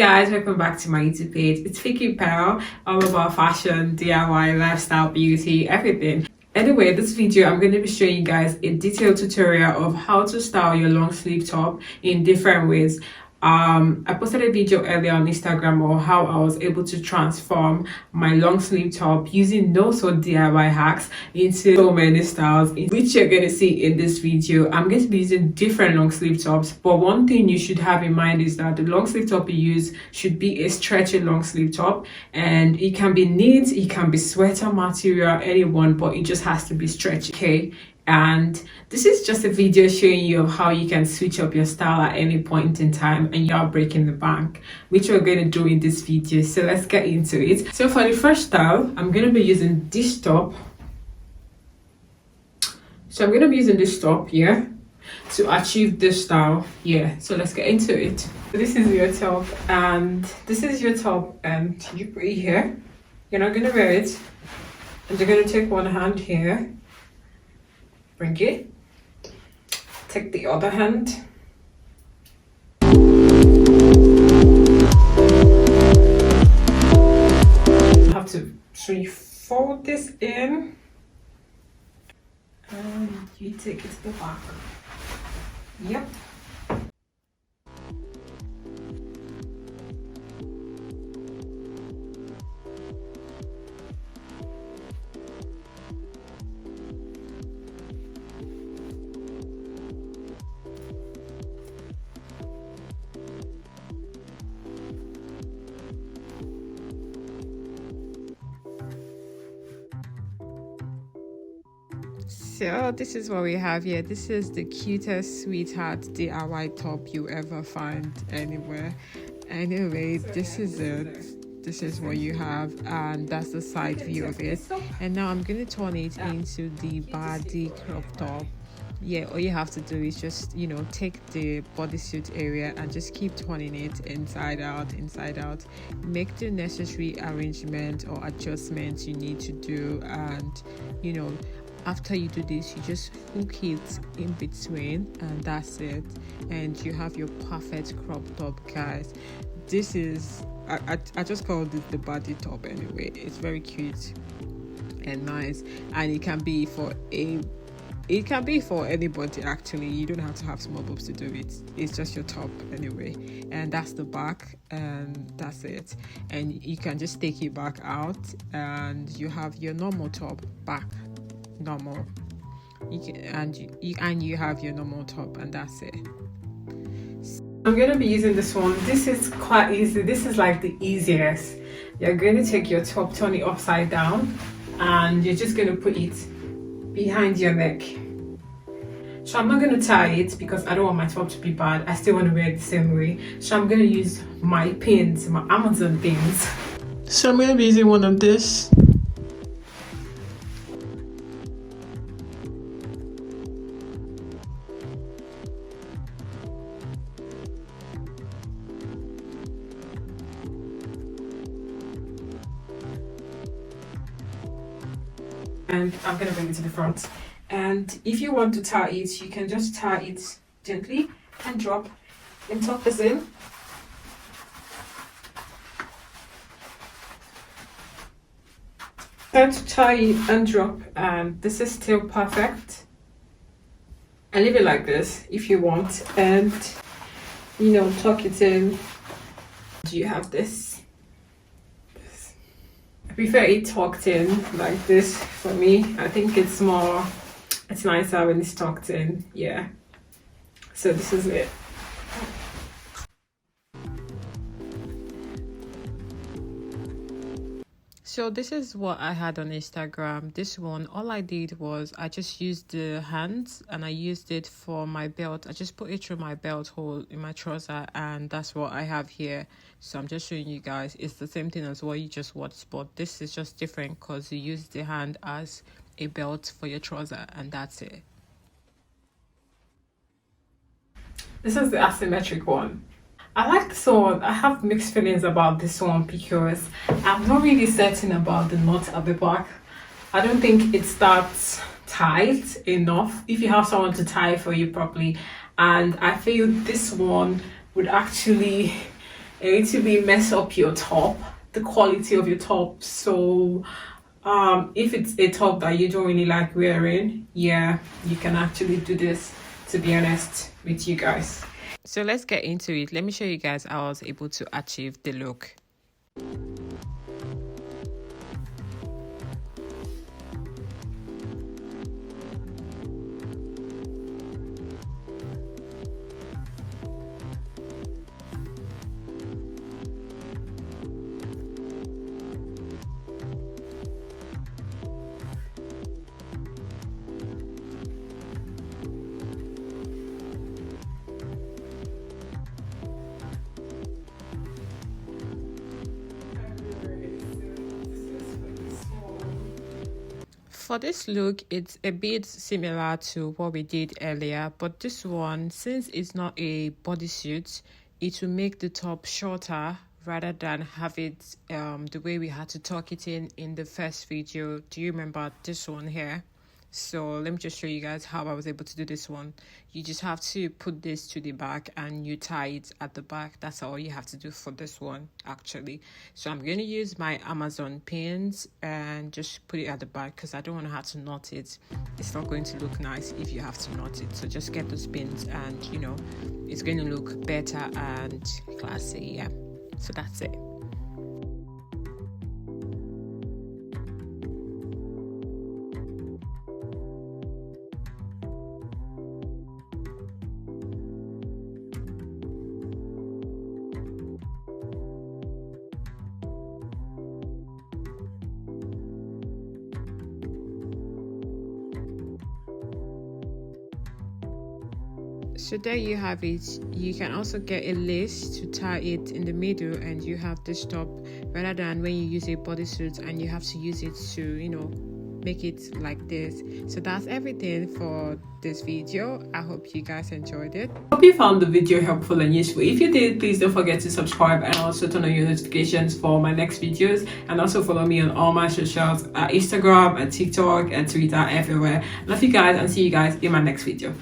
guys, welcome back to my YouTube page. It's Vicky Pearl, all about fashion, DIY, lifestyle, beauty, everything. Anyway, this video I'm going to be showing you guys a detailed tutorial of how to style your long sleeve top in different ways. I posted a video earlier on Instagram on how I was able to transform my long sleeve top using no so DIY hacks into so many styles, which you're going to see in this video. I'm going to be using different long sleeve tops, but one thing you should have in mind is that the long sleeve top you use should be a stretchy long sleeve top, and it can be knit, it can be sweater material, anyone, but it just has to be stretchy, okay? And this is just a video showing you of how you can switch up your style at any point in time and you're breaking the bank, which we're going to do in this video. So let's get into it. So for the first style, I'm going to be using this top. So I'm going to be using this top here to achieve this style. Yeah, so let's get into it. So this is your top, and this is your top, and you put it here. You're not going to wear it, and you're going to take one hand here, bring it, take the other hand, have to fold this in, and you take it to the back. Yep. So this is what we have here. This is the cutest sweetheart DIY top you ever find anywhere. Anyway, this is it. This is what you have, and that's the side view of it. And now I'm going to turn it into the body crop top. Yeah, all you have to do is just, you know, take the bodysuit area and just keep turning it inside out. Make the necessary arrangement or adjustments you need to do, and you know, after you do this, you just hook it in between, and that's it, and you have your perfect crop top, guys. This is I just call this the body top. Anyway, it's very cute and nice, and it can be for anybody. Actually, you don't have to have small boobs to do it. It's just your top anyway, and that's the back, and that's it. And you can just take it back out, and you have your normal top back normal. You have your normal top, and that's it. I'm going to be using this one. This is quite easy. This is like the easiest. You're going to take your top, turn it upside down, and you're just going to put it behind your neck. So I'm not going to tie it because I don't want my top to be bad. I still want to wear it the same way. So I'm going to use my pins, my Amazon pins. So I'm going to be using one of this. And I'm going to bring it to the front. And if you want to tie it, you can just tie it gently and drop and tuck this in. Time to tie it and drop, and this is still perfect. And leave it like this if you want, and you know, tuck it in. Do you have this? I prefer it tucked in like this. For me, I think it's nicer when it's tucked in. Yeah, so this is it. So this is what I had on Instagram. This one, all I did was I just used the hands, and I used it for my belt. I just put it through my belt hole in my trouser, and that's what I have here. So I'm just showing you guys. It's the same thing as what you just watched, but this is just different because you use the hand as a belt for your trouser, and that's it. This is the asymmetric one. I like this one. I have mixed feelings about this one because I'm not really certain about the knot at the back. I don't think it starts tight enough if you have someone to tie for you properly, and I feel this one would actually it to be mess up your top, the quality of your top. So if it's a top that you don't really like wearing, yeah, you can actually do this, to be honest with you guys. So let's get into it. Let me show you guys how I was able to achieve the look. For this look, it's a bit similar to what we did earlier, but this one, since it's not a bodysuit, it will make the top shorter rather than have it the way we had to tuck it in the first video. Do you remember this one here? So let me just show you guys how I was able to do this one. You just have to put this to the back and you tie it at the back. That's all you have to do for this one, actually. So I'm going to use my Amazon pins and just put it at the back because I don't want to have to knot it. It's not going to look nice if you have to knot it. So just get those pins and, you know, it's going to look better and classy. Yeah, so that's it. So there you have it. You can also get a lace to tie it in the middle and you have this top, rather than when you use a bodysuit and you have to use it to, you know, make it like this. So that's everything for this video. I hope you guys enjoyed it. Hope you found the video helpful and useful. If you did, please don't forget to subscribe and also turn on your notifications for my next videos, and also follow me on all my socials, Instagram, TikTok and Twitter, everywhere. Love you guys and see you guys in my next video.